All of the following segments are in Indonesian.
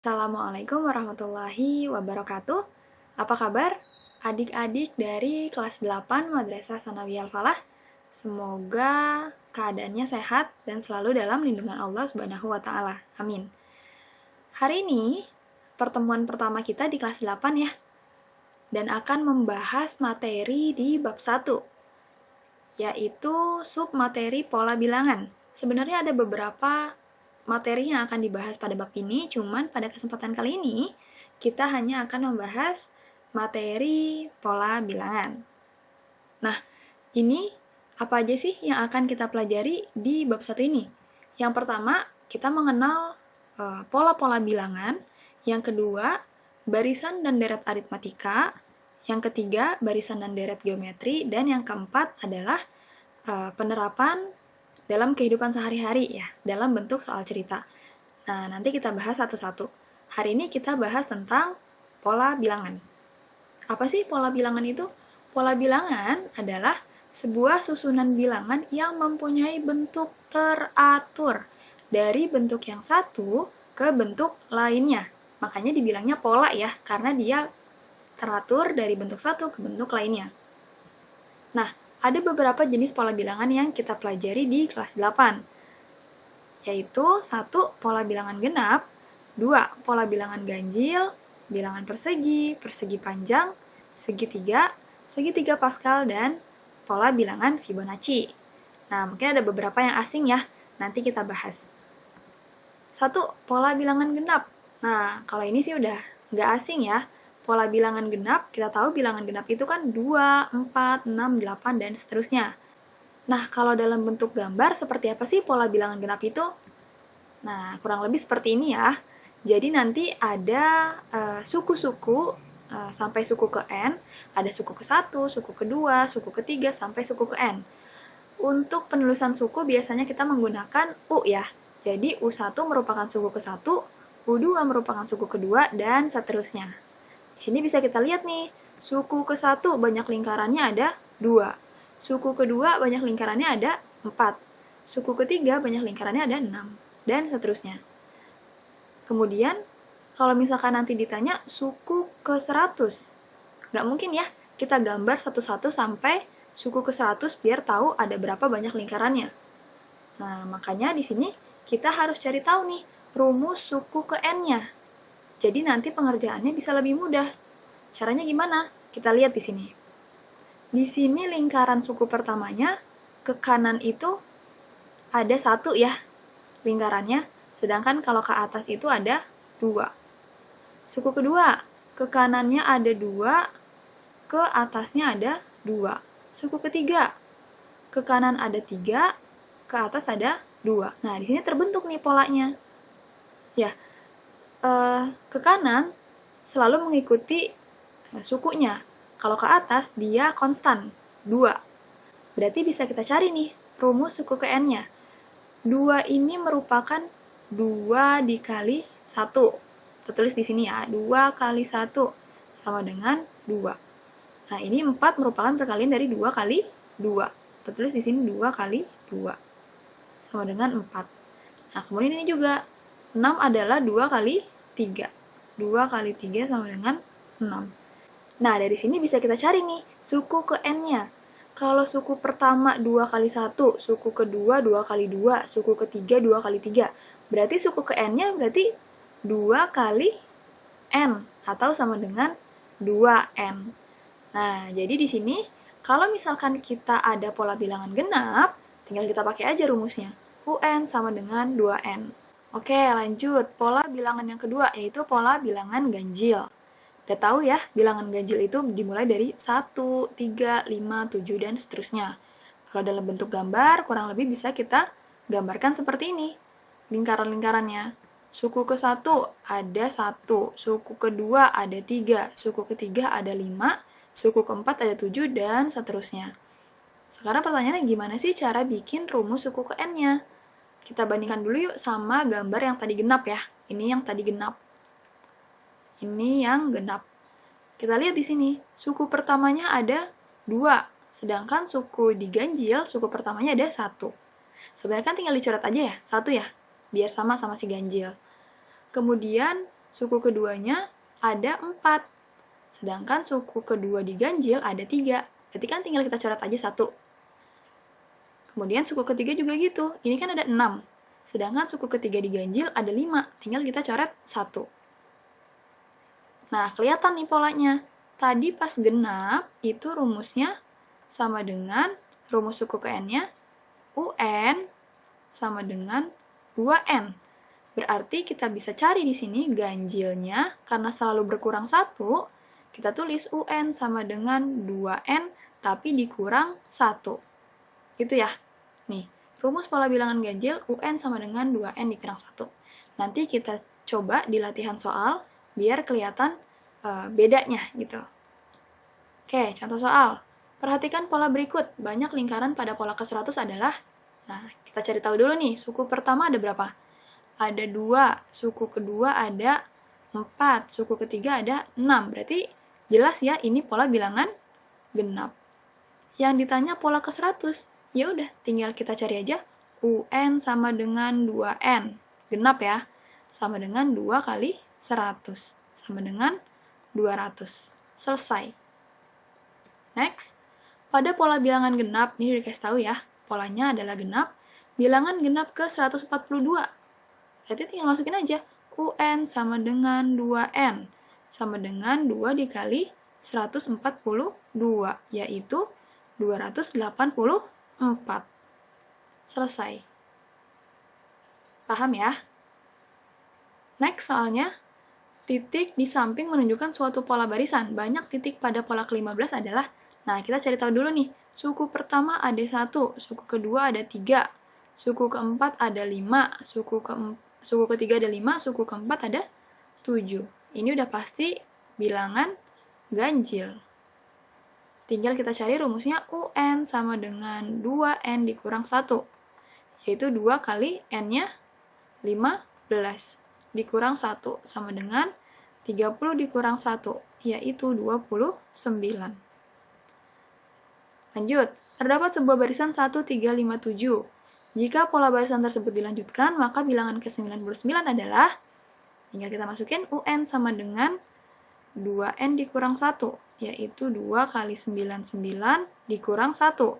Assalamualaikum warahmatullahi wabarakatuh. Apa kabar adik-adik dari kelas 8 Madrasah Sanawiyah Al-Falah? Semoga keadaannya sehat dan selalu dalam lindungan Allah Subhanahu wa taala. Amin. Hari ini pertemuan pertama kita di kelas 8 ya. Dan akan membahas materi di bab 1, yaitu submateri pola bilangan. Sebenarnya ada beberapa materi yang akan dibahas pada bab ini, cuman pada kesempatan kali ini kita hanya akan membahas materi pola bilangan. Nah, ini apa aja sih yang akan kita pelajari di bab 1 ini? Yang pertama, kita mengenal pola-pola bilangan. Yang kedua, barisan dan deret aritmatika. Yang ketiga, barisan dan deret geometri. Dan yang keempat adalah penerapan dalam kehidupan sehari-hari ya, dalam bentuk soal cerita. Nah, nanti kita bahas satu-satu. Hari ini kita bahas tentang pola bilangan. Apa sih pola bilangan itu? Pola bilangan adalah sebuah susunan bilangan yang mempunyai bentuk teratur dari bentuk yang satu ke bentuk lainnya. Makanya dibilangnya pola ya, karena dia teratur dari bentuk satu ke bentuk lainnya. Nah, ada beberapa jenis pola bilangan yang kita pelajari di kelas 8, yaitu 1. Pola bilangan genap, 2. Pola bilangan ganjil, bilangan persegi, persegi panjang, segitiga, segitiga Pascal, dan pola bilangan Fibonacci. Nah, mungkin ada beberapa yang asing ya, nanti kita bahas. 1. Pola bilangan genap. Nah, kalau ini sih udah nggak asing ya. Pola bilangan genap, kita tahu bilangan genap itu kan 2, 4, 6, 8, dan seterusnya. Nah, kalau dalam bentuk gambar, seperti apa sih pola bilangan genap itu? Nah, kurang lebih seperti ini ya. Jadi nanti ada suku-suku sampai suku ke N, ada suku ke-1, suku ke-2, suku ke-3, sampai suku ke N. Untuk penulisan suku biasanya kita menggunakan U ya. Jadi U1 merupakan suku ke-1, U2 merupakan suku ke-2, dan seterusnya. Di sini bisa kita lihat nih, suku ke-1 banyak lingkarannya ada 2. Suku ke-2 banyak lingkarannya ada 4. Suku ke-3 banyak lingkarannya ada 6. Dan seterusnya. Kemudian, kalau misalkan nanti ditanya suku ke-100, nggak mungkin ya kita gambar satu-satu sampai suku ke-100 biar tahu ada berapa banyak lingkarannya. Nah, makanya di sini kita harus cari tahu nih rumus suku ke N-nya. Jadi nanti pengerjaannya bisa lebih mudah. Caranya gimana? Kita lihat di sini. Di sini lingkaran suku pertamanya ke kanan itu ada 1 ya lingkarannya, sedangkan kalau ke atas itu ada 2. Suku kedua, ke kanannya ada 2, ke atasnya ada 2. Suku ketiga, ke kanan ada 3, ke atas ada 2. Nah, di sini terbentuk nih polanya. Ya, ke kanan selalu mengikuti sukunya. Kalau ke atas, dia konstan, 2. Berarti bisa kita cari nih rumus suku ke N-nya. 2 ini merupakan 2 dikali 1. Tertulis di sini ya, 2 kali 1 sama dengan 2. Nah, ini 4 merupakan perkalian dari 2 kali 2. Tertulis di sini 2 kali 2 sama dengan 4. Nah, kemudian ini juga 6 adalah 2 kali 3. 2 kali 3 sama dengan 6. Nah, dari sini bisa kita cari nih suku ke N-nya. Kalau suku pertama 2 kali 1, suku kedua 2 kali 2, suku ketiga 2 kali 3. Berarti suku ke N-nya berarti 2 kali N, atau sama dengan 2N. Nah, jadi di sini, kalau misalkan kita ada pola bilangan genap, tinggal kita pakai aja rumusnya. UN sama dengan 2N. Oke, lanjut. Pola bilangan yang kedua, yaitu pola bilangan ganjil. Udah tahu ya, bilangan ganjil itu dimulai dari 1, 3, 5, 7, dan seterusnya. Kalau dalam bentuk gambar, kurang lebih bisa kita gambarkan seperti ini. Lingkaran-lingkarannya. Suku ke-1 ada 1, suku kedua ada 3, suku ketiga ada 5, suku keempat ada 7, dan seterusnya. Sekarang pertanyaannya gimana sih cara bikin rumus suku ke N-nya? Kita bandingkan dulu yuk sama gambar yang tadi genap ya. Ini yang tadi genap. Ini yang genap. Kita lihat di sini, suku pertamanya ada 2, sedangkan suku diganjil, suku pertamanya ada 1. Sebenarnya kan tinggal dicoret aja ya, 1 ya, biar sama si ganjil. Kemudian, suku keduanya ada 4. Sedangkan suku kedua diganjil ada 3. Berarti kan tinggal kita coret aja 1. Kemudian suku ketiga juga gitu. Ini kan ada 6. Sedangkan suku ketiga diganjil ada 5. Tinggal kita coret 1. Nah, kelihatan nih polanya. Tadi pas genap, itu rumusnya sama dengan rumus suku ke n-nya UN sama dengan 2N. Berarti kita bisa cari di sini ganjilnya, karena selalu berkurang 1, kita tulis UN sama dengan 2N, tapi dikurang 1. Gitu ya. Nih, rumus pola bilangan ganjil UN sama dengan 2N dikurang 1. Nanti kita coba di latihan soal, biar kelihatan bedanya gitu. Oke, contoh soal. Perhatikan pola berikut. Banyak lingkaran pada pola ke-100 adalah, nah, kita cari tahu dulu nih, suku pertama ada berapa? Ada 2, suku kedua ada 4, suku ketiga ada 6. Berarti jelas ya, ini pola bilangan genap. Yang ditanya pola ke-100, ya udah tinggal kita cari aja UN sama dengan 2N. Genap ya, sama dengan 2 kali 100, sama dengan 200. Selesai. Next. Pada pola bilangan genap, ini udah dikasih tahu ya, polanya adalah genap, bilangan genap ke 142. Berarti tinggal masukin aja, UN sama dengan 2N, sama dengan 2 dikali 142, yaitu 284. Selesai. Paham ya? Next soalnya, titik di samping menunjukkan suatu pola barisan. Banyak titik pada pola ke-15 adalah, nah, kita cari tahu dulu nih. Suku pertama ada 1, suku kedua ada 3, suku keempat ada 5, suku ketiga ada 5, suku keempat ada 7. Ini udah pasti bilangan ganjil. Tinggal kita cari rumusnya UN sama dengan 2N dikurang 1. Yaitu 2 kali N-nya 15 dikurang 1 sama dengan 30 dikurang 1, yaitu 29. Lanjut, terdapat sebuah barisan 1, 3, 5, 7. Jika pola barisan tersebut dilanjutkan, maka bilangan ke-99 adalah, tinggal kita masukin UN sama dengan 2N dikurang 1, yaitu 2 kali 99 dikurang 1. 2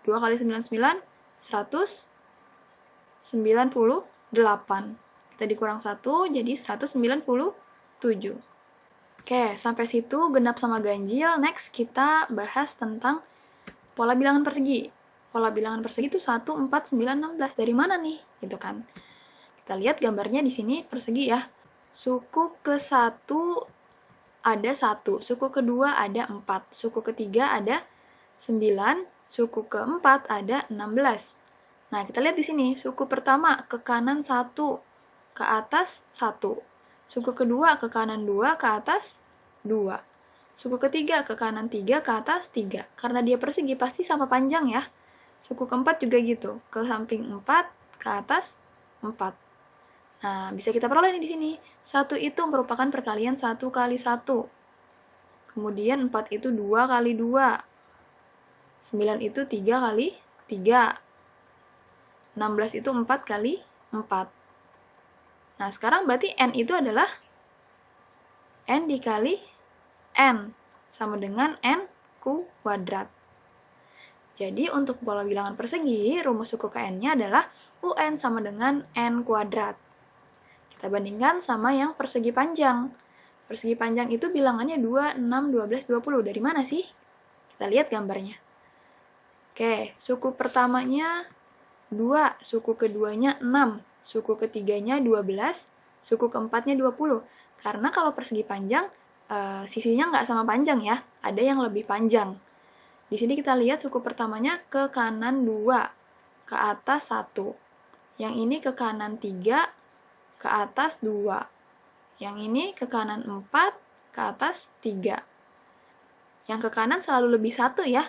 kali 99, 198. Kita dikurang 1, jadi 197. Oke, sampai situ genap sama ganjil. Next, kita bahas tentang pola bilangan persegi. Pola bilangan persegi itu 1, 4, 9, 16. Dari mana nih? Gitu kan. Kita lihat gambarnya di sini persegi ya. Suku ke-1 ada 1, suku kedua ada 4, suku ketiga ada 9, suku keempat ada 16. Nah, kita lihat di sini, suku pertama ke kanan 1, ke atas 1. Suku kedua ke kanan 2, ke atas 2. Suku ketiga ke kanan 3, ke atas 3. Karena dia persegi pasti sama panjang ya. Suku keempat juga gitu, ke samping 4, ke atas 4. Nah, bisa kita peroleh nih di sini. 1 itu merupakan perkalian 1 kali 1. Kemudian 4 itu 2 kali 2. 9 itu 3 kali 3. 16 itu 4 kali 4. Nah, sekarang berarti N itu adalah N dikali N, sama dengan N kuadrat. Jadi, untuk pola bilangan persegi, rumus suku ke N-nya adalah UN sama dengan N kuadrat. Kita bandingkan sama yang persegi panjang. Persegi panjang itu bilangannya 2, 6, 12, 20. Dari mana sih? Kita lihat gambarnya. Oke, suku pertamanya 2, suku keduanya 6, suku ketiganya 12, suku keempatnya 20. Karena kalau persegi panjang, sisinya nggak sama panjang ya, ada yang lebih panjang. Di sini kita lihat suku pertamanya ke kanan 2, ke atas 1. Yang ini ke kanan 3, ke atas 2. Yang ini ke kanan 4, ke atas 3. Yang ke kanan selalu lebih 1 ya.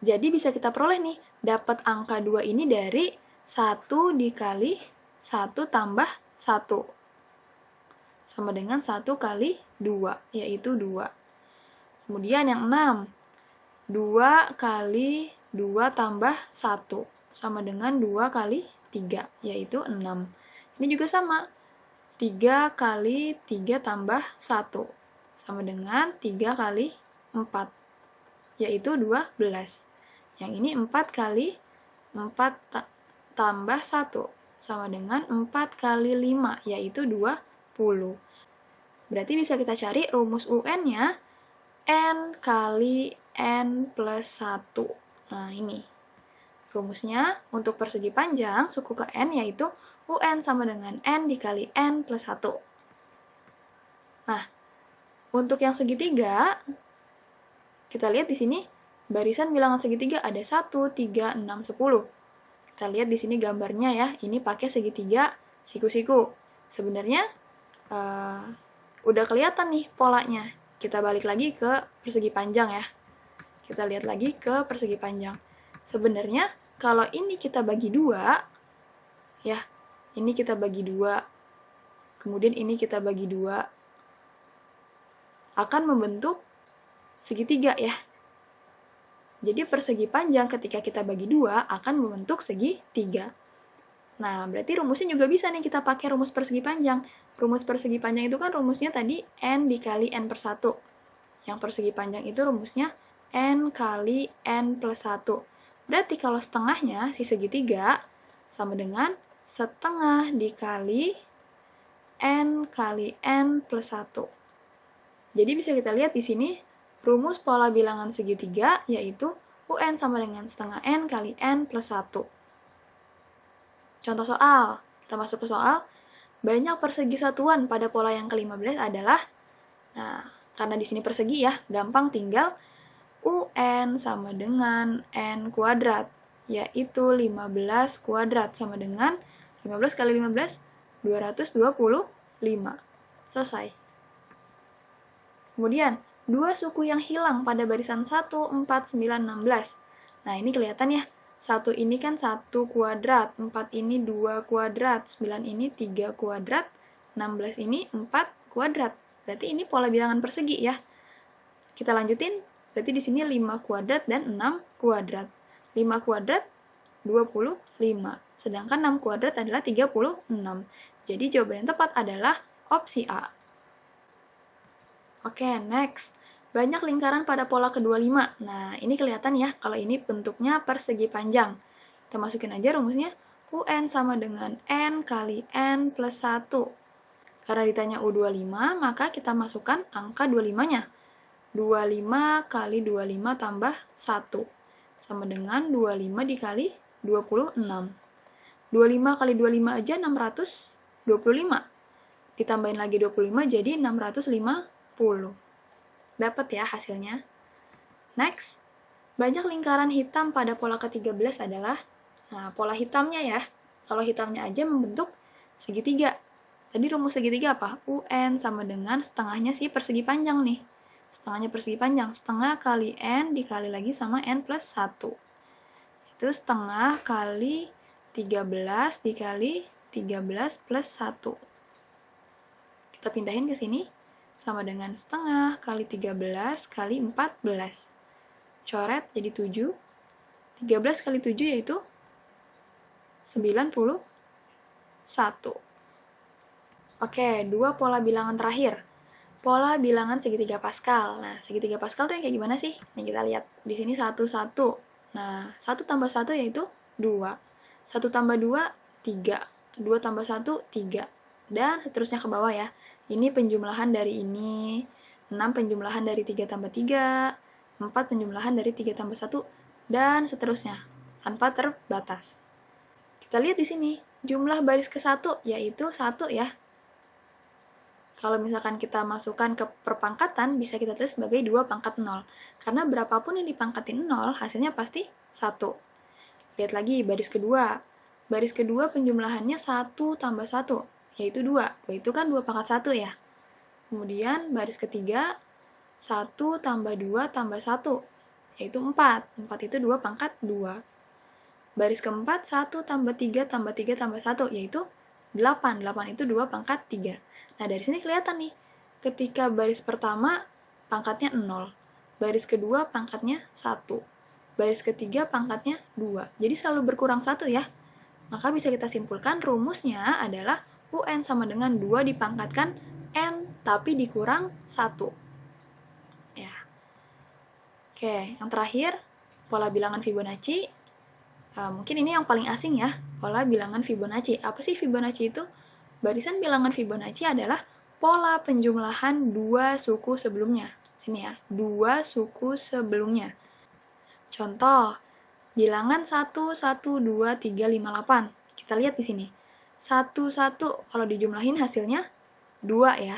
Jadi bisa kita peroleh nih, dapat angka 2 ini dari 1 dikali 1 tambah 1. Sama dengan 1 kali 2, yaitu 2. Kemudian yang 6, 2 kali 2 tambah 1, sama dengan 2 kali 3, yaitu 6. Ini juga sama, 3 kali 3 tambah 1 sama dengan 3 kali 4, yaitu 12. Yang ini 4 kali 4 tambah 1 sama dengan 4 kali 5, yaitu 20. Berarti bisa kita cari rumus UN-nya N kali N plus 1. Nah, ini. Rumusnya untuk persegi panjang suku ke N yaitu UN sama dengan N dikali N plus 1. Nah, untuk yang segitiga, kita lihat di sini barisan bilangan segitiga ada 1, 3, 6, 10. Kita lihat di sini gambarnya ya, ini pakai segitiga siku-siku. Sebenarnya udah kelihatan nih polanya. Kita balik lagi ke persegi panjang ya. Kita lihat lagi ke persegi panjang. Sebenarnya kalau ini kita bagi 2, ya, ini kita bagi 2, kemudian ini kita bagi 2, akan membentuk segitiga ya. Jadi persegi panjang ketika kita bagi 2 akan membentuk segitiga. Nah, berarti rumusnya juga bisa nih kita pakai rumus persegi panjang. Rumus persegi panjang itu kan rumusnya tadi N dikali N per 1. Yang persegi panjang itu rumusnya N kali N plus 1. Berarti kalau setengahnya, si segitiga, sama dengan setengah dikali N kali N plus 1. Jadi bisa kita lihat di sini, rumus pola bilangan segitiga yaitu UN sama dengan setengah N kali N plus 1. Contoh soal, kita masuk ke soal. Banyak persegi satuan pada pola yang ke-15 adalah, nah, karena di sini persegi ya, gampang tinggal UN sama dengan N kuadrat, yaitu 15 kuadrat sama dengan 15 kali 15, 225. Selesai. Kemudian, dua suku yang hilang pada barisan 1, 4, 9, 16. Nah, ini kelihatan ya. 1 ini kan 1 kuadrat, 4 ini 2 kuadrat, 9 ini 3 kuadrat, 16 ini 4 kuadrat. Berarti ini pola bilangan persegi ya. Kita lanjutin, berarti di sini 5 kuadrat dan 6 kuadrat. 5 kuadrat 25, sedangkan 6 kuadrat adalah 36. Jadi jawaban yang tepat adalah opsi A. Oke, next. Banyak lingkaran pada pola ke-25. Nah, ini kelihatan ya, kalau ini bentuknya persegi panjang. Kita masukin aja rumusnya, UN sama dengan N kali N plus 1. Karena ditanya U25, maka kita masukkan angka 25-nya. 25 kali 25 tambah 1. Sama dengan 25 dikali 26. 25 kali 25 aja 625. Ditambahin lagi 25 jadi 650. Dapat ya hasilnya. Next, banyak lingkaran hitam pada pola ke-13 adalah, nah, pola hitamnya ya. Kalau hitamnya aja membentuk segitiga. Tadi rumus segitiga apa? UN sama dengan setengahnya si persegi panjang nih. Setengahnya persegi panjang. Setengah kali N dikali lagi sama N plus 1. Itu setengah kali 13 dikali 13 plus 1. Kita pindahin ke sini. Sama dengan setengah kali 13 kali 14. Coret jadi 7. 13 kali 7 yaitu 91. Oke, dua pola bilangan terakhir. Pola bilangan segitiga Pascal. Nah, segitiga Pascal tuh yang kayak gimana sih? Nih kita lihat. Di sini 1, 1. Nah, 1 tambah 1 yaitu 2. 1 tambah 2, 3. 2 tambah 1, 3. Dan seterusnya ke bawah ya. Ini penjumlahan dari ini. 6 penjumlahan dari 3 tambah 3. 4 penjumlahan dari 3 tambah 1. Dan seterusnya. Tanpa terbatas. Kita lihat di sini. Jumlah baris ke-1 yaitu 1 ya. Kalau misalkan kita masukkan ke perpangkatan, bisa kita tulis sebagai 2 pangkat 0. Karena berapapun yang dipangkatin 0, hasilnya pasti 1. Lihat lagi baris kedua. Baris kedua penjumlahannya 1 tambah 1, yaitu 2. 2 itu kan 2 pangkat 1 ya. Kemudian baris ketiga, 1 tambah 2 tambah 1, yaitu 4. 4 itu 2 pangkat 2. Baris keempat, 1 tambah 3 tambah 3 tambah 1, yaitu 8. 8 itu 2 pangkat 3. Nah, dari sini kelihatan nih, ketika baris pertama pangkatnya 0, baris kedua pangkatnya 1, baris ketiga pangkatnya 2. Jadi selalu berkurang 1 ya. Maka bisa kita simpulkan rumusnya adalah UN sama dengan 2 dipangkatkan N, tapi dikurang 1. Ya. Oke, yang terakhir, pola bilangan Fibonacci. Mungkin ini yang paling asing ya, pola bilangan Fibonacci. Apa sih Fibonacci itu? Barisan bilangan Fibonacci adalah pola penjumlahan 2 suku sebelumnya. Sini ya, 2 suku sebelumnya. Contoh, bilangan 1, 1, 2, 3, 5, 8. Kita lihat di sini. 1, 1 kalau dijumlahin hasilnya 2 ya.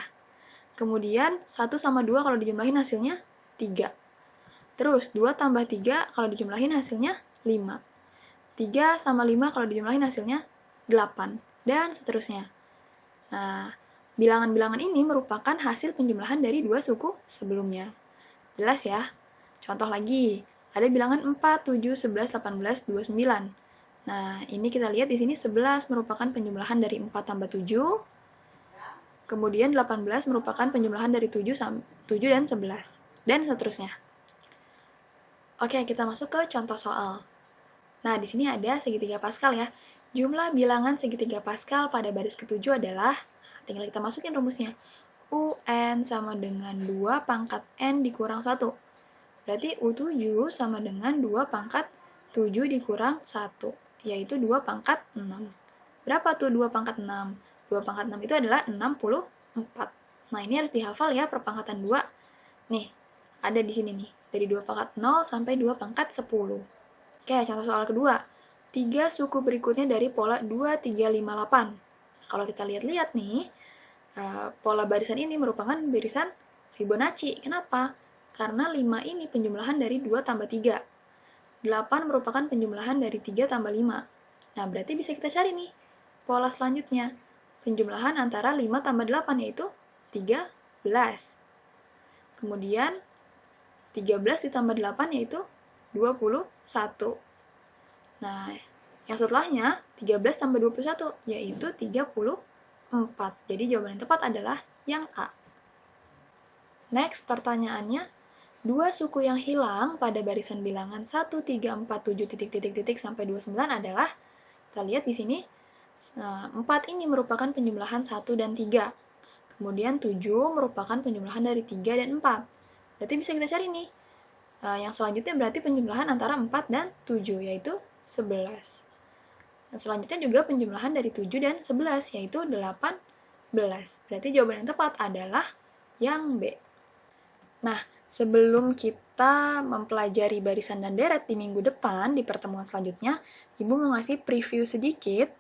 Kemudian 1 sama 2 kalau dijumlahin hasilnya 3. Terus 2 tambah 3 kalau dijumlahin hasilnya 5. 3 sama 5 kalau dijumlahin hasilnya 8. Dan seterusnya. Nah, bilangan-bilangan ini merupakan hasil penjumlahan dari 2 suku sebelumnya. Jelas ya? Contoh lagi, ada bilangan 4, 7, 11, 18, 29. Nah, ini kita lihat di sini 11 merupakan penjumlahan dari 4 tambah 7. Kemudian 18 merupakan penjumlahan dari 7 dan 11. Dan seterusnya. Oke, kita masuk ke contoh soal. Nah, di sini ada segitiga Pascal ya. Jumlah bilangan segitiga Pascal pada baris ketujuh adalah, tinggal kita masukin rumusnya. UN sama dengan 2 pangkat N dikurang 1. Berarti U7 sama dengan 2 pangkat 7 dikurang 1, yaitu 2 pangkat 6. Berapa tuh 2 pangkat 6? 2 pangkat 6 itu adalah 64. Nah, ini harus dihafal ya perpangkatan 2. Nih, ada di sini nih. Dari 2 pangkat 0 sampai 2 pangkat 10. Oke, contoh soal kedua. 3 suku berikutnya dari pola 2, 3, 5, 8. Kalau kita lihat-lihat nih, pola barisan ini merupakan barisan Fibonacci. Kenapa? Karena 5 ini penjumlahan dari 2 tambah 3. 8 merupakan penjumlahan dari 3 tambah 5. Nah, berarti bisa kita cari nih pola selanjutnya. Penjumlahan antara 5 tambah 8 yaitu 13. Kemudian 13 ditambah 8 yaitu 21. Nah, yang setelahnya 13 tambah 21 yaitu 34. Jadi jawaban yang tepat adalah yang A. Next, pertanyaannya, 2 suku yang hilang pada barisan bilangan 1, 3, 4, 7, titik, sampai 29 adalah, kita lihat di sini, 4 ini merupakan penjumlahan 1 dan 3. Kemudian 7 merupakan penjumlahan dari 3 dan 4. Berarti bisa kita cari nih. Yang selanjutnya berarti penjumlahan antara 4 dan 7, yaitu 11. Dan selanjutnya juga penjumlahan dari 7 dan 11, yaitu 18. Berarti jawaban yang tepat adalah yang B. Nah, sebelum kita mempelajari barisan dan deret di minggu depan, di pertemuan selanjutnya, Ibu mau ngasih preview sedikit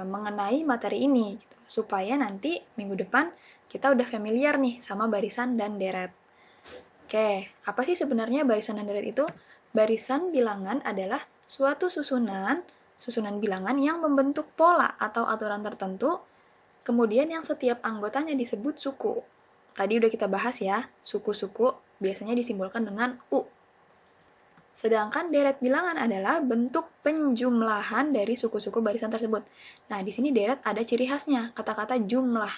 mengenai materi ini, gitu, supaya nanti minggu depan kita udah familiar nih sama barisan dan deret. Oke, apa sih sebenarnya barisan dan deret itu? Barisan bilangan adalah suatu susunan bilangan yang membentuk pola atau aturan tertentu, kemudian yang setiap anggotanya disebut suku. Tadi udah kita bahas ya, suku-suku biasanya disimbolkan dengan U. Sedangkan deret bilangan adalah bentuk penjumlahan dari suku-suku barisan tersebut. Nah, di sini deret ada ciri khasnya, kata-kata jumlah.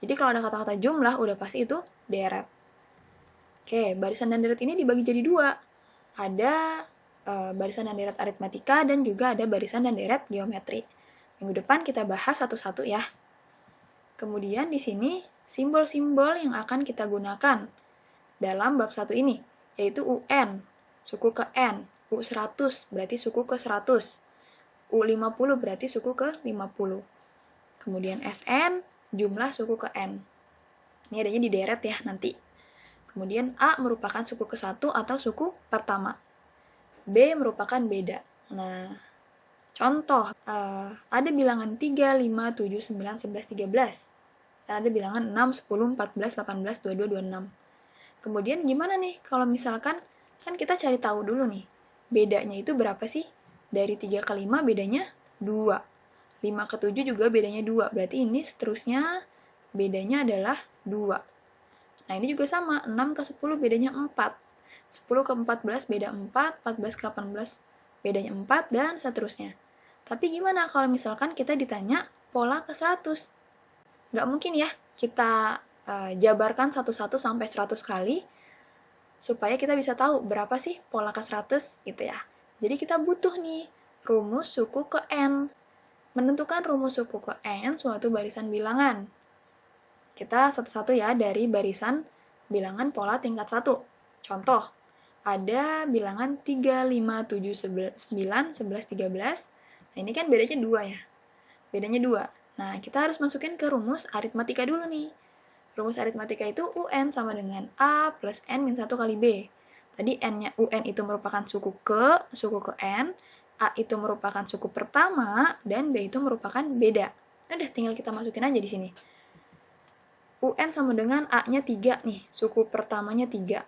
Jadi kalau ada kata-kata jumlah, udah pasti itu deret. Oke, barisan dan deret ini dibagi jadi 2. Ada barisan dan deret aritmatika dan juga ada barisan dan deret geometri. Minggu depan kita bahas satu-satu ya. Kemudian di sini simbol-simbol yang akan kita gunakan dalam bab 1 ini, yaitu UN, suku ke N, U100 berarti suku ke 100, U50 berarti suku ke 50. Kemudian SN, jumlah suku ke N. Ini adanya di deret ya nanti. Kemudian A merupakan suku ke-1 atau suku pertama. B merupakan beda. Nah, contoh, ada bilangan 3, 5, 7, 9, 11, 13. Dan ada bilangan 6, 10, 14, 18, 22, 26. Kemudian gimana nih kalau misalkan, kan kita cari tahu dulu nih, bedanya itu berapa sih? Dari 3 ke 5 bedanya 2. 5 ke 7 juga bedanya 2. Berarti ini seterusnya bedanya adalah 2. Nah, ini juga sama, 6 ke 10 bedanya 4. 10 ke 14 beda 4, 14 ke 18 bedanya 4, dan seterusnya. Tapi gimana kalau misalkan kita ditanya pola ke 100? Nggak mungkin ya kita jabarkan satu-satu sampai 100 kali, supaya kita bisa tahu berapa sih pola ke 100 gitu ya. Jadi kita butuh nih rumus suku ke N. Menentukan rumus suku ke N suatu barisan bilangan. Kita satu-satu ya dari barisan bilangan pola tingkat 1. Contoh, ada bilangan 3, 5, 7, 9, 11, 13. Nah, ini kan bedanya 2 ya. Bedanya 2. Nah, kita harus masukin ke rumus aritmatika dulu nih. Rumus aritmatika itu UN sama dengan A plus N min 1 kali B. Tadi N-nya UN itu merupakan suku ke N, A itu merupakan suku pertama, dan B itu merupakan beda. Udah, tinggal kita masukin aja di sini. UN sama dengan A-nya 3 nih, suku pertamanya 3.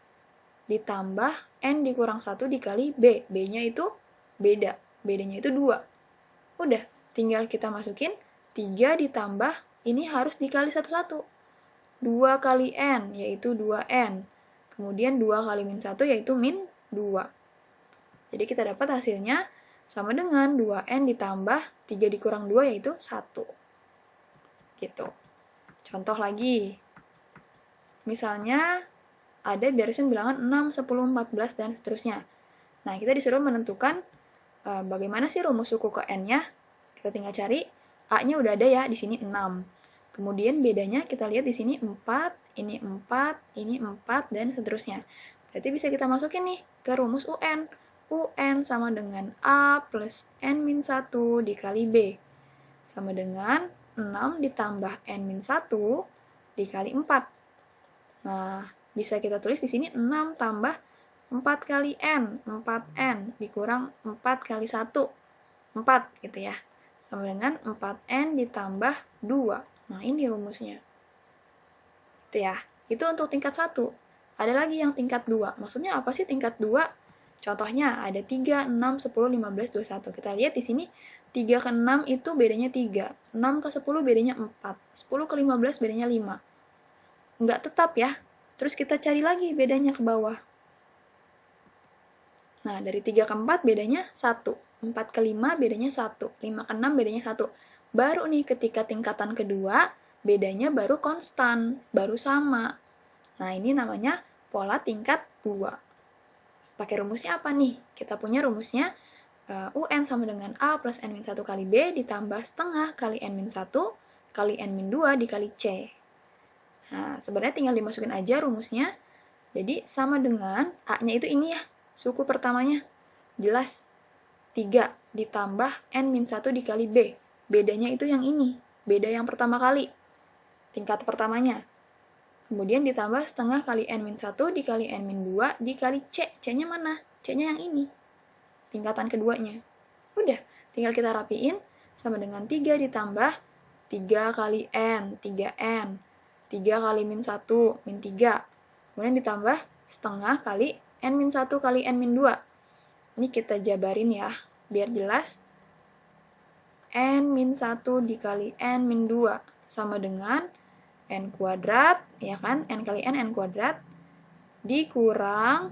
Ditambah N dikurang 1 dikali B. B-nya itu beda, bedanya itu 2. Udah, tinggal kita masukin 3 ditambah, ini harus dikali satu-satu. 2 kali N, yaitu 2N. Kemudian 2 kali min 1, yaitu min 2. Jadi kita dapat hasilnya sama dengan 2N ditambah 3 dikurang 2, yaitu 1. Gitu. Contoh lagi. Misalnya, ada barisan bilangan 6, 10, 14, dan seterusnya. Nah, kita disuruh menentukan bagaimana sih rumus suku ke N-nya. Kita tinggal cari, A-nya udah ada ya, di sini 6. Kemudian bedanya kita lihat di sini 4, ini 4, ini 4, dan seterusnya. Berarti bisa kita masukin nih ke rumus UN. UN sama dengan A plus N min 1 dikali B. Sama dengan 6 ditambah N min 1 dikali 4. Nah, bisa kita tulis di sini 6 tambah 4 kali N, 4N, dikurang 4 kali 1, 4 gitu ya. Sama dengan 4N ditambah 2. Nah, ini rumusnya. Itu ya. Itu untuk tingkat 1. Ada lagi yang tingkat 2. Maksudnya apa sih tingkat 2? Contohnya ada 3, 6, 10, 15, 21. Kita lihat di sini 3 ke 6 itu bedanya 3. 6 ke 10 bedanya 4. 10 ke 15 bedanya 5. Nggak tetap ya. Terus kita cari lagi bedanya ke bawah. Nah, dari 3 ke 4 bedanya 1. 4 ke 5 bedanya 1. 5 ke 6 bedanya 1. Baru nih ketika tingkatan kedua, bedanya baru konstan, baru sama. Nah, ini namanya pola tingkat 2. Pakai rumusnya apa nih? Kita punya rumusnya UN sama dengan A plus N min 1 kali B ditambah setengah kali N min 1 kali N min 2 dikali C. Nah, sebenarnya tinggal dimasukin aja rumusnya. Jadi, sama dengan A-nya itu ini ya, suku pertamanya. Jelas, 3 ditambah N min 1 dikali B. Bedanya itu yang ini, beda yang pertama kali, tingkat pertamanya. Kemudian ditambah setengah kali N min 1 dikali N min 2 dikali C. C-nya mana? C-nya yang ini, tingkatan keduanya. Udah, tinggal kita rapiin, sama dengan 3 ditambah 3 kali N, 3N. 3 kali min 1, min 3. Kemudian ditambah setengah kali N min 1 kali N min 2. Ini kita jabarin ya, biar jelas. N min 1 dikali N min 2 sama dengan N kuadrat, ya kan? N kali N kuadrat, dikurang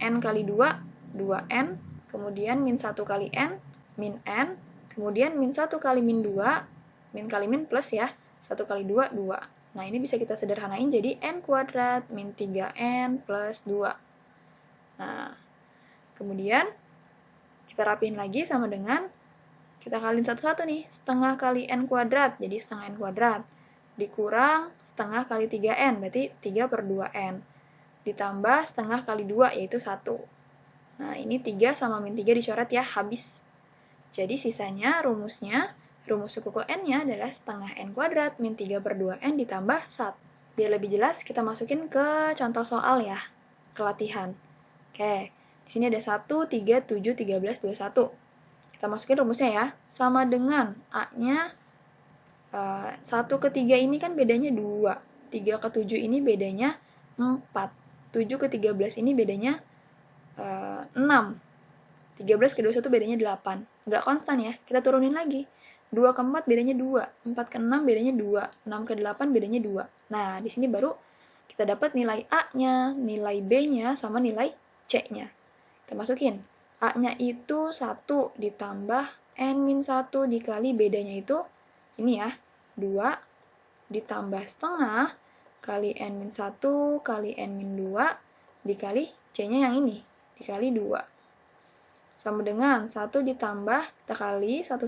N kali 2, 2N, kemudian min 1 kali N, min N, kemudian min 1 kali min 2, min kali min plus ya, 1 kali 2, 2. Nah, ini bisa kita sederhanain jadi N kuadrat min 3N plus 2. Nah, kemudian kita rapiin lagi sama dengan, kita kaliin satu-satu nih, setengah kali N kuadrat, jadi setengah N kuadrat, dikurang setengah kali 3N, berarti 3 per 2N, ditambah setengah kali 2, yaitu 1. Nah, ini 3 sama min 3 dicoret ya, habis. Jadi sisanya rumusnya, rumus suku ke N-nya adalah setengah N kuadrat min 3 per 2N ditambah 1. Biar lebih jelas, kita masukin ke contoh soal ya, ke latihan. Oke, di sini ada 1, 3, 7, 13, 21. Kita masukin rumusnya ya, sama dengan A-nya 1 ke 3 ini kan bedanya 2. 3 ke 7 ini bedanya 4. 7 ke 13 ini bedanya 6. 13 ke 21 bedanya 8. Nggak konstan ya, kita turunin lagi. 2 ke 4 bedanya 2. 4 ke 6 bedanya 2. 6 ke 8 bedanya 2. Nah, di sini baru kita dapat nilai A-nya, nilai B-nya, sama nilai C-nya. Kita masukin. A-nya itu 1 ditambah N-1 dikali bedanya itu, ini ya, 2 ditambah setengah kali N-1 kali N-2 dikali C-nya yang ini, dikali 2. Sama dengan 1 ditambah, kita kali 1,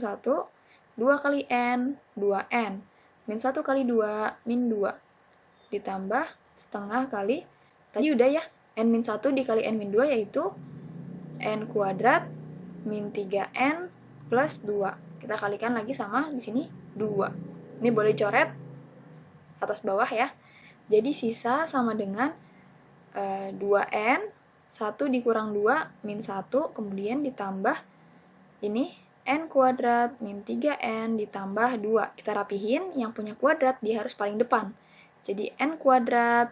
2 kali N, 2N. Min 1 kali 2, min 2. Ditambah setengah kali, tadi udah ya, N min 1 dikali N min 2 yaitu N kuadrat min 3N plus 2. Kita kalikan lagi sama di sini 2. Ini boleh coret atas bawah ya. Jadi sisa sama dengan 2N, 1 dikurang 2, min 1, kemudian ditambah ini N kuadrat min 3N ditambah 2. Kita rapihin, yang punya kuadrat dia harus paling depan. Jadi N kuadrat,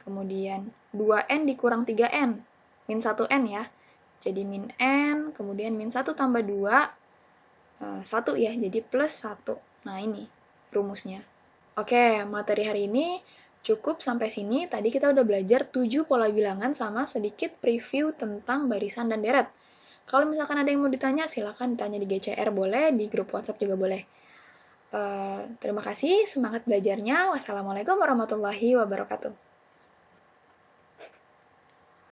kemudian 2N dikurang 3N, min 1N ya. Jadi min N, kemudian min 1 tambah 2, 1 ya, jadi plus 1. Nah ini rumusnya. Oke, materi hari ini cukup sampai sini. Tadi kita udah belajar 7 pola bilangan sama sedikit preview tentang barisan dan deret. Kalau misalkan ada yang mau ditanya, silakan ditanya di GCR boleh, di grup WhatsApp juga boleh. Terima kasih, semangat belajarnya. Wassalamualaikum warahmatullahi wabarakatuh.